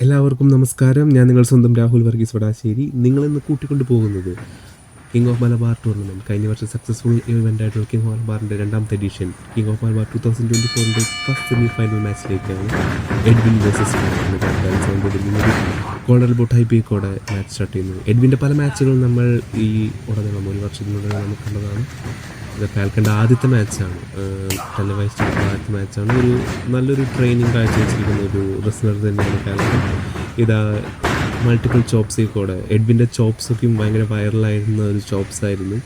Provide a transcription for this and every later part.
എല്ലാവർക്കും നമസ്കാരം. ഞാൻ നിങ്ങൾ സ്വന്തം രാഹുൽ വർഗീസ് വടാശ്ശേരി. നിങ്ങളിന്ന് കൂട്ടിക്കൊണ്ടു പോകുന്നത് കിങ് ഓഫ് മലബാർ ടൂർണമെൻറ്റ്. കഴിഞ്ഞ വർഷം സക്സസ്ഫുൾ ഇവൻ്റ് ആയിട്ടുള്ള കിങ് ഓഫ് മലബാറിൻ്റെ രണ്ടാമത്തെ edition king of Malabar 2024 first semi final മാച്ചിലേക്കാണ്. എഡ്വിൻ വേഴ്സസ് കോളർ ബോട്ട് ഹൈപ്പിക്കോടെ മാച്ച് സ്റ്റാർട്ട് ചെയ്യുന്നത്. എഡ്വിൻ്റെ പല മാച്ചുകളും നമ്മൾ ഈ ഉടനീളം ഒരു വർഷത്തിനുടനെ നമുക്ക് കണ്ടതാണ്. ഇത് ഫാൽക്കൻ്റെ ആദ്യത്തെ മാച്ചാണ്, ടെലിവൈസ്ഡ് ആദ്യത്തെ മാച്ചാണ്. ഒരു നല്ലൊരു ട്രെയിനിങ് കാഴ്ചവെച്ചിരിക്കുന്ന ഒരു റെസ്ലർ തന്നെയാണ് ഫാൽക്കൺ. ഇതാ മൾട്ടിപ്പിൾ ചോപ്സിൽ കൂടെ എഡ്വിൻ്റെ ചോപ്സൊക്കെയും ഭയങ്കര വൈറലായിരുന്ന ഒരു ചോപ്സ് ആയിരുന്നു.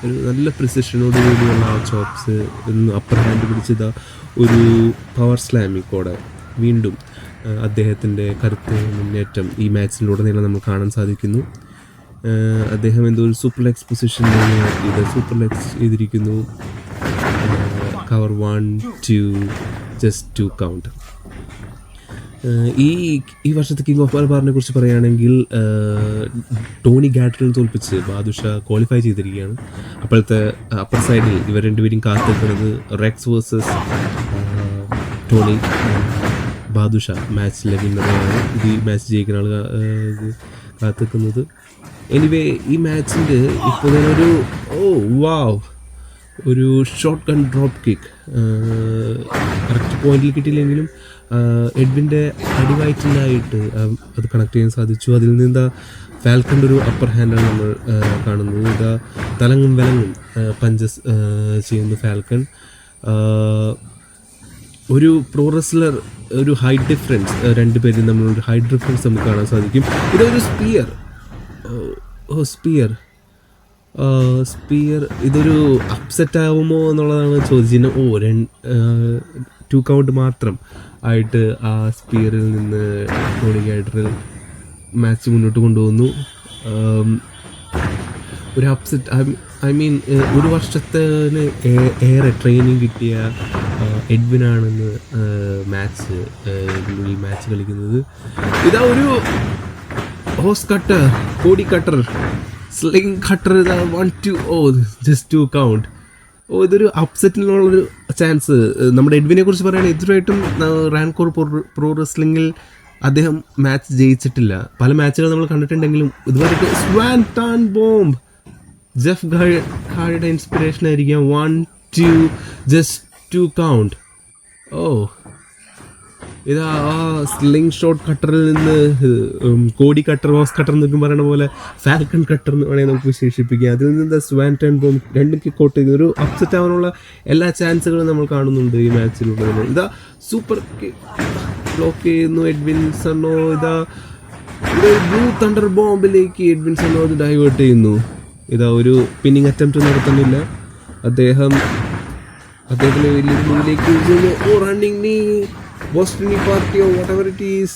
ഒരു നല്ല പ്രിസിഷനോട് കൂടിയുള്ള ആ ചോപ്സ് അപ്പർ ഹാൻഡ് പിടിച്ചത് ഒരു പവർ സ്ലാമിൽ കൂടെ വീണ്ടും അദ്ദേഹത്തിൻ്റെ കരുത്ത് മുന്നേറ്റം ഈ മാച്ചിലൂടെയെല്ലാം നമ്മൾ കാണാൻ സാധിക്കുന്നു. അദ്ദേഹം എന്തോ ഒരു സൂപ്പർലെക്സ് പൊസിഷനിലാണ് ഇത് സൂപ്പർലെക്സ് ചെയ്തിരിക്കുന്നു. Cover 1-2 just 2 count. ഈ വർഷത്തെ കിങ് ഓഫ് മലബാറിനെ കുറിച്ച് പറയുകയാണെങ്കിൽ ടോണി ഗാഡ്രിനെ തോൽപ്പിച്ച് ബാദുഷ ക്വാളിഫൈ ചെയ്തിരിക്കുകയാണ്. അപ്പോഴത്തെ അപ്പർ സൈഡിൽ ഇവർ രണ്ടുപേരും കാത്തിരിക്കുന്നത് റെക്സ് വേഴ്സസ് ടോണി ബാദുഷ മാച്ചിലെ വിന്നറാണ്. ഇത് ഈ മാച്ച് ജയിക്കുന്ന ആൾ കാത്തിരിക്കുന്നത്. എനിവേ ഈ മാച്ചിൻ്റെ ഇപ്പോൾ ഒരു ഒരു short gun drop kick correct പോയിന്റിൽ കിട്ടിയില്ലെങ്കിലും എഡ്വിൻ്റെ അടിവയറ്റിലായിട്ട് അത് കണക്ട് ചെയ്യാൻ സാധിച്ചു. അതിൽ നിന്ന് ഫാൽക്കൻ്റെ ഒരു അപ്പർ ഹാൻഡാണ് നമ്മൾ കാണുന്നത്. ഇതാ തലങ്ങും വിലങ്ങും പഞ്ചസ് ചെയ്യുന്നു ഫാൽക്കൺ. ഒരു പ്രോ റെസ്ലർ ഒരു ഹൈറ്റ് ഡിഫറൻസ്, രണ്ടുപേരും നമ്മളൊരു ഹൈറ്റ് ഡിഫറൻസ് നമുക്ക് കാണാൻ സാധിക്കും. ഇതൊരു സ്പിയർ ഇതൊരു അപ്സെറ്റ് ആവുമോ എന്നുള്ളതാണ് ചോദിച്ചത്. 2 കൗണ്ട് മാത്രം ആയിട്ട് ആ സ്പിയറിൽ നിന്ന് ടോണി ഗാഡ്രിൽ മാച്ച് മുന്നോട്ട് കൊണ്ടുപോകുന്നു. ഒരു അപ്സെറ്റ് ഒരു വർഷത്തിന് ഏറെ ട്രെയിനിങ് കിട്ടിയ എഡ്വിനാണെന്ന് മാച്ച് കളിക്കുന്നത്. ഇതാ ഒരു ഹോസ് കട്ടർ, കോഡി കട്ടർ, സ്ലിംഗ് കട്ടർ, ഇതാ 1-2 ജസ്റ്റ് 2 കൗണ്ട്. ഇതൊരു അപ്സെറ്റിനുള്ളൊരു ചാൻസ്. നമ്മുടെ എഡ്വിനെ കുറിച്ച് പറയുകയാണെങ്കിൽ ഇതുവരെയായിട്ടും റാൻകോർ പ്രോ റെസ്ലിംഗിൽ അദ്ദേഹം മാച്ച് ജയിച്ചിട്ടില്ല. പല മാച്ചുകൾ നമ്മൾ കണ്ടിട്ടുണ്ടെങ്കിലും ഇതുവരെ സ്വാൻടൺ ബോംബ് ജെഫ് ഖാഡിയുടെ ഇൻസ്പിറേഷൻ ആയിരിക്കാം. 1-2 ജസ്റ്റ് 2 കൗണ്ട്. ഇതാ ആ സ്ലിംഗ് ഷോട്ട് കട്ടറിൽ നിന്ന് കോഡി കട്ടർ, ഹോസ് കട്ടർ എന്നൊക്കെ പറയുന്ന പോലെ ഫാൽക്കൺ കട്ടർ എന്ന് വേണമെങ്കിൽ നമുക്ക് വിശേഷിപ്പിക്കാം. അതിൽ നിന്ന് സ്വാൻടൺ ബോംബ് രണ്ടും കിക്ക് ഔട്ട് ചെയ്ത് ഒരു അപ്സെറ്റ് ആവാനുള്ള എല്ലാ ചാൻസുകളും നമ്മൾ കാണുന്നുണ്ട് ഈ മാച്ചിലൂടെ. ഇതാ സൂപ്പർ ബ്ലോക്ക് ചെയ്യുന്നു എഡ്വിൻ സണ്ണോ. ഇതാ ബ്ലൂ തണ്ടർ ബോംബിലേക്ക് എഡ്വിൻ സണ്ണോ അത് ഡൈവേർട്ട് ചെയ്യുന്നു. ഇതാ ഒരു പിന്നിങ് അറ്റംപ്റ്റ് നടത്തുന്നില്ല. അദ്ദേഹത്തിന് വലിയ റണ്ണിങ് നീ ബോസ്റ്റണി പാർട്ടി whatever it is,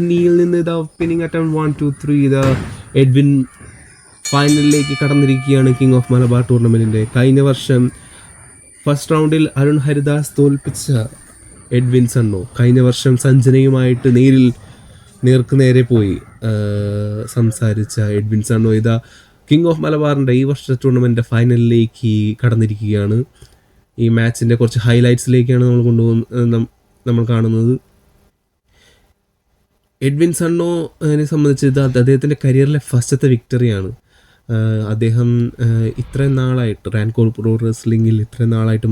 നീയിൽ നിന്ന് ഇതാ പിന്നിങ് അറ്റംപ്റ്റ് 1-2-3. ഇതാ എഡ്വിൻ ഫൈനലിലേക്ക് കടന്നിരിക്കുകയാണ് കിങ് ഓഫ് മലബാർ ടൂർണമെൻറ്റിൻ്റെ. കഴിഞ്ഞ വർഷം ഫസ്റ്റ് റൗണ്ടിൽ അരുൺ ഹരിദാസ് തോൽപ്പിച്ച എഡ്വിൻ സണ്ണോ കഴിഞ്ഞ വർഷം സഞ്ജനയുമായിട്ട് നേർക്കുനേരെ പോയി സംസാരിച്ച എഡ്വിൻ സണ്ണോ ഇതാ കിങ് ഓഫ് മലബാറിൻ്റെ ഈ വർഷത്തെ ടൂർണമെൻറ്റിൻ്റെ ഫൈനലിലേക്ക് കടന്നിരിക്കുകയാണ്. ഈ മാച്ചിൻ്റെ കുറച്ച് ഹൈലൈറ്റ്സിലേക്കാണ് നമ്മൾ കാണുന്നത്. എഡ്വിൻ സണ്ണോനെ സംബന്ധിച്ച് ഇത് അദ്ദേഹത്തിൻ്റെ കരിയറിലെ ഫസ്റ്റത്തെ വിക്ടറിയാണ്. അദ്ദേഹം ഇത്രയും നാളായിട്ട് റാൻകോർ പ്രോ റെസ്ലിംഗിൽ ഇത്രയും നാളായിട്ട്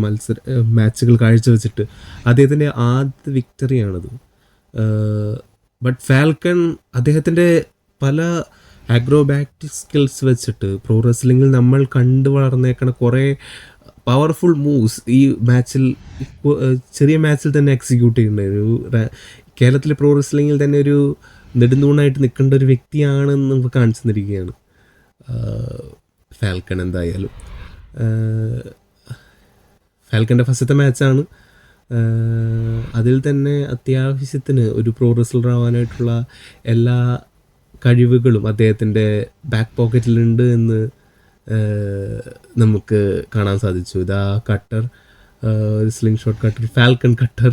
മാച്ചുകൾ കാഴ്ചവെച്ചിട്ട് അദ്ദേഹത്തിൻ്റെ ആദ്യ വിക്ടറിയാണത്. ബട്ട് ഫാൽക്കൺ അദ്ദേഹത്തിൻ്റെ പല അക്രോബാറ്റിക് സ്കിൽസ് വെച്ചിട്ട് പ്രോ റെസ്ലിംഗിൽ നമ്മൾ കണ്ടു വളർന്നേക്കണ കുറേ പവർഫുൾ മൂവ്സ് ഈ മാച്ചിൽ ചെറിയ മാച്ചിൽ തന്നെ എക്സിക്യൂട്ട് ചെയ്യുന്നുണ്ട്. കേരളത്തിലെ പ്രോ റെസ്ലിംഗിൽ തന്നെ ഒരു നെടുന്തൂണായിട്ട് നിൽക്കേണ്ട ഒരു വ്യക്തിയാണെന്ന് നമുക്ക് കാണിച്ചു തന്നിരിക്കുകയാണ് ഫാൽക്കൺ. എന്തായാലും ഫാൽക്കൻ്റെ ഫസ്റ്റത്തെ മാച്ചാണ്. അതിൽ തന്നെ അത്യാവശ്യത്തിന് ഒരു പ്രോ റെസ്ലർ ആവാനായിട്ടുള്ള എല്ലാ കഴിവുകളും അദ്ദേഹത്തിൻ്റെ ബാക്ക് പോക്കറ്റിലുണ്ട് എന്ന് നമുക്ക് കാണാൻ സാധിച്ചു. ഇതാ കട്ടർ, ഒരു sling shot cutter, falcon cutter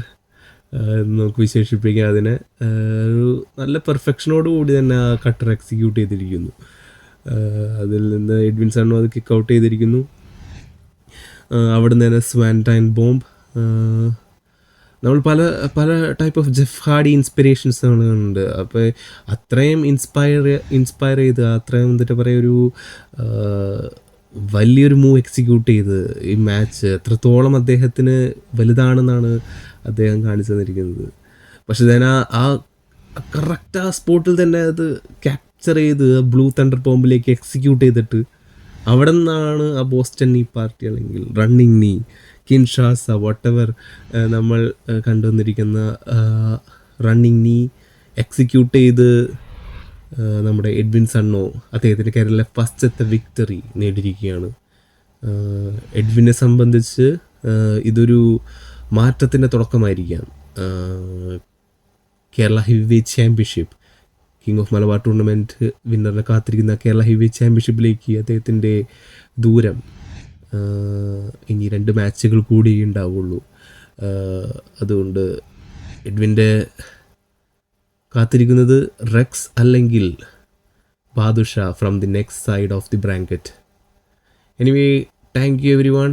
നമുക്ക് വിശേഷിപ്പിക്കാം അതിനെ. ഒരു നല്ല പെർഫെക്ഷനോടുകൂടി തന്നെ ആ കട്ടർ എക്സിക്യൂട്ട് ചെയ്തിരിക്കുന്നു. അതിൽ നിന്ന് എഡ്വിൻ സണ്ണോ അത് കിക്ക് ഔട്ട് ചെയ്തിരിക്കുന്നു. അവിടെ നിന്ന് തന്നെ സ്വാൻടൈൻ ബോംബ് നമ്മൾ പല പല type of Jeff Hardy inspirations ഉണ്ട്. അപ്പോൾ അത്രയും ഇൻസ്പയർ ചെയ്ത് അത്രയും എന്നിട്ട് പറയുക ഒരു വലിയൊരു മൂവ് എക്സിക്യൂട്ട് ചെയ്ത് ഈ മാച്ച് എത്രത്തോളം അദ്ദേഹത്തിന് വലുതാണെന്നാണ് അദ്ദേഹം കാണിച്ചു തന്നിരിക്കുന്നത്. പക്ഷെ ഞാൻ ആ കറക്റ്റ് ആ സ്പോട്ടിൽ തന്നെ അത് ക്യാപ്ചർ ചെയ്ത് ബ്ലൂ തണ്ടർ ബോംബിലേക്ക് എക്സിക്യൂട്ട് ചെയ്തിട്ട് അവിടെ നിന്നാണ് ആ ബോസ്റ്റൺ നീ പാർട്ടി അല്ലെങ്കിൽ റണ്ണിങ് നീ കിൻഷാസ വട്ടെവർ നമ്മൾ കണ്ടുവന്നിരിക്കുന്ന റണ്ണിങ് നീ എക്സിക്യൂട്ട് ചെയ്ത് നമ്മുടെ എഡ്വിൻ സണ്ണോ അദ്ദേഹത്തിൻ്റെ കരിയറിലെ ഫസ്റ്റത്തെ വിക്ടറി നേടിയിരിക്കുകയാണ്. എഡ്വിനെ സംബന്ധിച്ച് ഇതൊരു മാറ്റത്തിൻ്റെ തുടക്കമായിരിക്കാം. Kerala heavyweight championship king of Malabar tournament വിന്നറിനെ കാത്തിരിക്കുന്ന കേരള ഹെവി വെയ്റ്റ് ചാമ്പ്യൻഷിപ്പിലേക്ക് അദ്ദേഹത്തിൻ്റെ ദൂരം ഇനി 2 മാച്ചുകൾ കൂടി ഉണ്ടാവുള്ളൂ. അതുകൊണ്ട് എഡ്വിൻ്റെ കാത്തിരിക്കുന്നത് റെക്സ് അല്ലെങ്കിൽ Badusha from the next side of the bracket. Anyway, thank you every one.